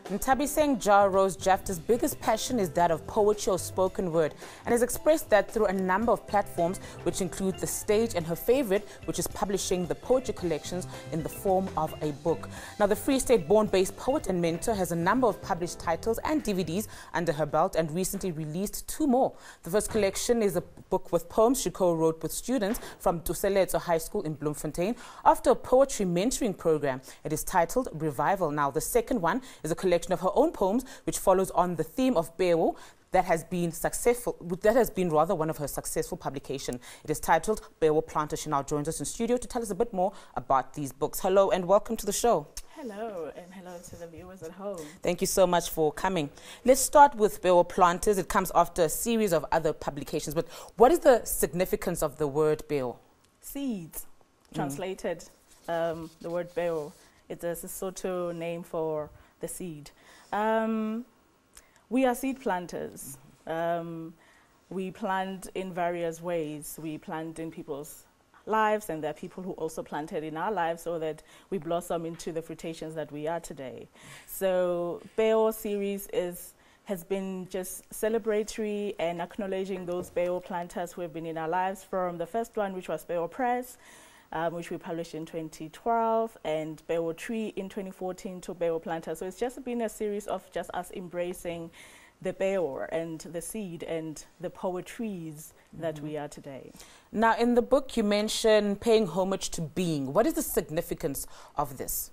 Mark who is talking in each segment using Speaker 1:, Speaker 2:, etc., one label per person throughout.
Speaker 1: Nthabiseng Ja Rose Jafta's biggest passion is that of poetry or spoken word, and has expressed that through a number of platforms, which include the stage and her favorite, which is publishing the poetry collections in the form of a book. Now, the Free State-born based poet and mentor has a number of published titles and DVDs under her belt and recently released 2 more. The first collection is a book with poems she co-wrote with students from Tuseletso High School in Bloemfontein after a poetry mentoring program. It is titled Revival. Now, the second one is a collection of her own poems, which follows on the theme of Bewo, that has been rather one of her successful publication. It is titled Bewo Planter. She now joins us in studio to tell us a bit more about these books. Hello and welcome to the show.
Speaker 2: Hello, and hello to the viewers at home.
Speaker 1: Thank you so much for coming. Let's start with Bewo Planters. It comes after a series of other publications, but what is the significance of the word Bewo?
Speaker 2: Seeds, translated, the word Bewo. It's a Sesotho name for the seed. We are seed planters. We plant in various ways. We plant in people's lives, and there are people who also planted in our lives so that we blossom into the fruitations that we are today. So Bewo series has been just celebratory and acknowledging those Bewo planters who have been in our lives, from the first one, which was Bewo Press, which we published in 2012, and Bewo Tree in 2014 to Bewo Planter. So it's just been a series of just us embracing the Bewo and the seed and the poetries that we are today.
Speaker 1: Now, in the book, you mention paying homage to being. What is the significance of this?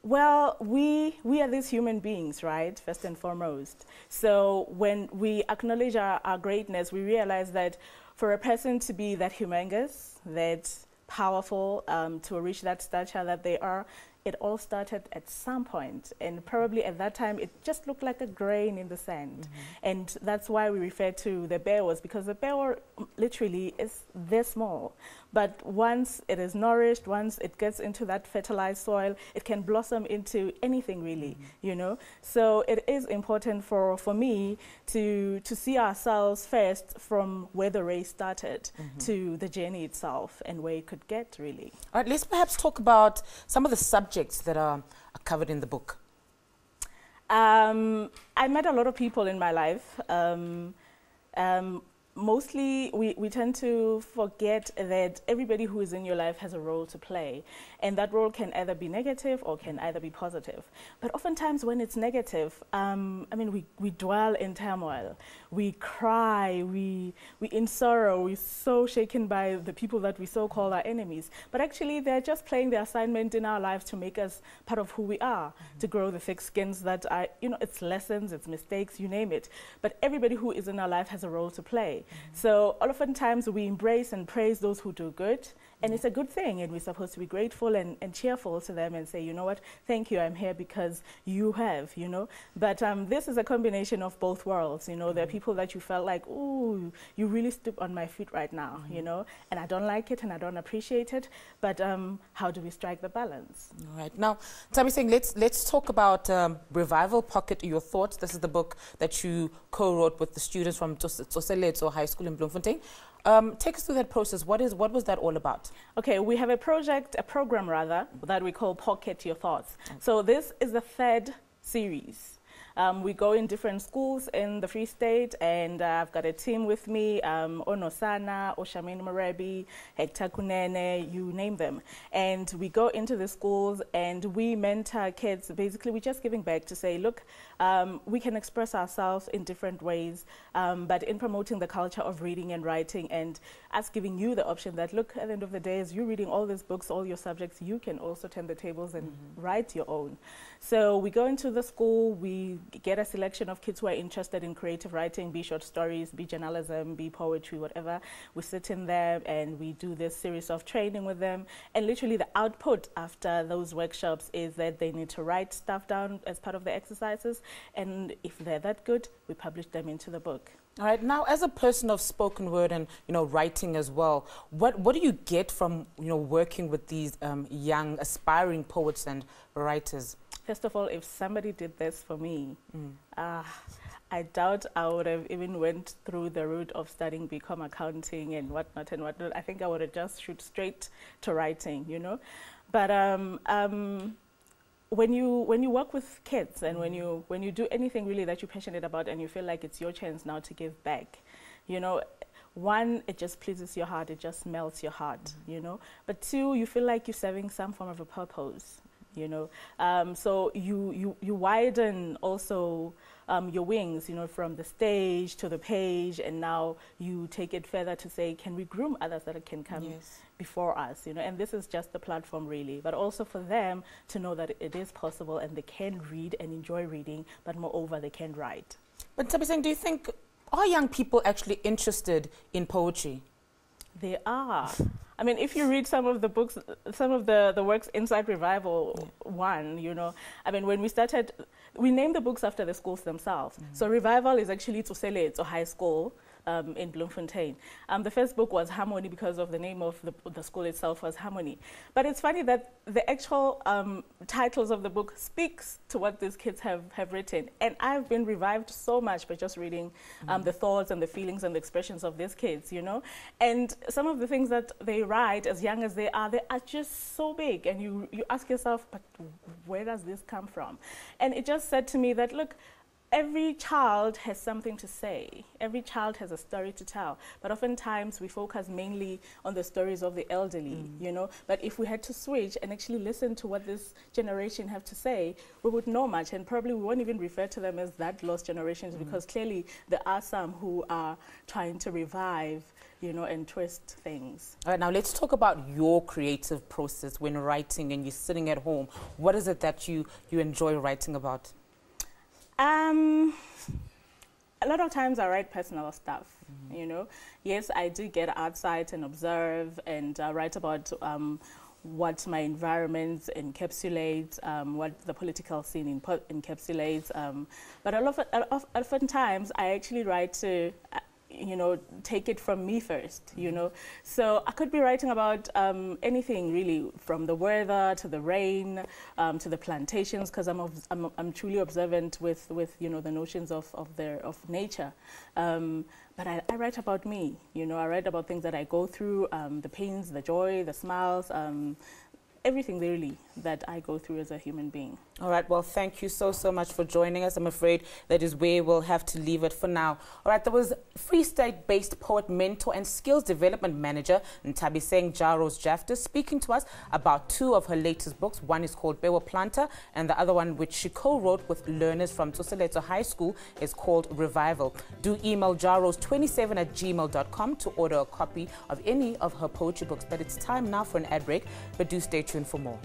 Speaker 2: Well, we are these human beings, right, first and foremost. So when we acknowledge our greatness, we realize that for a person to be that humongous, that powerful, to reach that stature that they are, it all started at some point, and probably at that time it just looked like a grain in the sand. And that's why we refer to the Bewos, because the Bewo literally is this small. But once it is nourished, once it gets into that fertilized soil, it can blossom into anything really, you know. So it is important for me to see ourselves first from where the race started to the journey itself and where it could get really.
Speaker 1: All right, let's perhaps talk about some of the subjects that are covered in the book.
Speaker 2: I met a lot of people in my life. Mostly, we tend to forget that everybody who is in your life has a role to play. And that role can either be negative or can either be positive. But oftentimes when it's negative, I mean, we dwell in turmoil. We cry, we in sorrow, we're so shaken by the people that we so call our enemies. But actually, they're just playing their assignment in our lives to make us part of who we are, to grow the thick skins that are, you know, it's lessons, it's mistakes, you name it. But everybody who is in our life has a role to play. So oftentimes we embrace and praise those who do good, and it's a good thing, and we're supposed to be grateful and cheerful to them and say, you know what, thank you, I'm here because you have, you know. But this is a combination of both worlds, you know. There are people that you felt like, ooh, you really stood on my feet right now, you know, and I don't like it and I don't appreciate it, but how do we strike the balance?
Speaker 1: All right. Now, Nthabiseng, let's talk about Revival, Pocket Your Thoughts. This is the book that you co-wrote with the students from Tuseletso High School in Bloemfontein. Take us through that process. What was that all about?
Speaker 2: Okay, we have a program that we call Pocket Your Thoughts. So this is the 3rd series. We go in different schools in the Free State, and I've got a team with me, Onosana, Oshamini Morebi, Hector Kunene, you name them. And we go into the schools and we mentor kids. Basically, we're just giving back to say, look, we can express ourselves in different ways, but in promoting the culture of reading and writing, and us giving you the option that, look, at the end of the day, as you're reading all these books, all your subjects, you can also turn the tables and write your own. So we go into the school, we get a selection of kids who are interested in creative writing, be short stories, be journalism, be poetry, whatever. We sit in there and we do this series of training with them. And literally the output after those workshops is that they need to write stuff down as part of the exercises. And if they're that good, we publish them into the book.
Speaker 1: All right. Now, as a person of spoken word and, you know, writing as well, what do you get from, you know, working with these young aspiring poets and writers?
Speaker 2: First of all, if somebody did this for me, I doubt I would have even went through the route of studying BCom accounting and whatnot and whatnot. I think I would have just shoot straight to writing, you know. But when you work with kids and when you do anything really that you're passionate about and you feel like it's your chance now to give back, you know, one, it just pleases your heart, it just melts your heart, you know. But two, you feel like you're serving some form of a purpose, you know. So you widen also your wings, you know, from the stage to the page, and now you take it further to say, can we groom others that can come before us, you know? And this is just the platform really, but also for them to know that it is possible and they can read and enjoy reading, but moreover they can write.
Speaker 1: But Thabiseng, do you think, are young people actually interested in poetry?
Speaker 2: They are. I mean, if you read some of the books, some of the works inside Revival 1, you know, I mean, when we started, we named the books after the schools themselves. So Revival is actually Tsoseletso High School in Bloemfontein. The first book was Harmony because of the name of the school itself was Harmony. But it's funny that the actual titles of the book speaks to what these kids have written. And I've been revived so much by just reading the thoughts and the feelings and the expressions of these kids, you know. And some of the things that they write, as young as they are just so big. And you ask yourself, but where does this come from? And it just said to me that, look, every child has something to say. Every child has a story to tell. But oftentimes we focus mainly on the stories of the elderly, you know. But if we had to switch and actually listen to what this generation have to say, we would know much. And probably we won't even refer to them as that lost generations because clearly there are some who are trying to revive, you know, and twist things.
Speaker 1: All right, now let's talk about your creative process when writing and you're sitting at home. What is it that you enjoy writing about?
Speaker 2: A lot of times I write personal stuff, you know. Yes, I do get outside and observe and write about what my environment encapsulates, what the political scene encapsulates. But oftentimes I actually write to, you know, take it from me first, you know. So I could be writing about anything really, from the weather to the rain, to the plantations, because I'm truly observant with you know, the notions of nature. But I write about me, you know. I write about things that I go through, the pains, the joy, the smiles, everything really that I go through as a human being.
Speaker 1: All right, well, thank you so much for joining us. I'm afraid that is where we'll have to leave it for now. All right, there was Free State-based poet, mentor and skills development manager Thabiseng Jaros Jafta speaking to us about two of her latest books. One is called Bewa Planter and the other one, which she co-wrote with learners from Tsoseletso High School, is called Revival. Do email jaros27@gmail.com to order a copy of any of her poetry books. But it's time now for an ad break, but do stay tuned for more.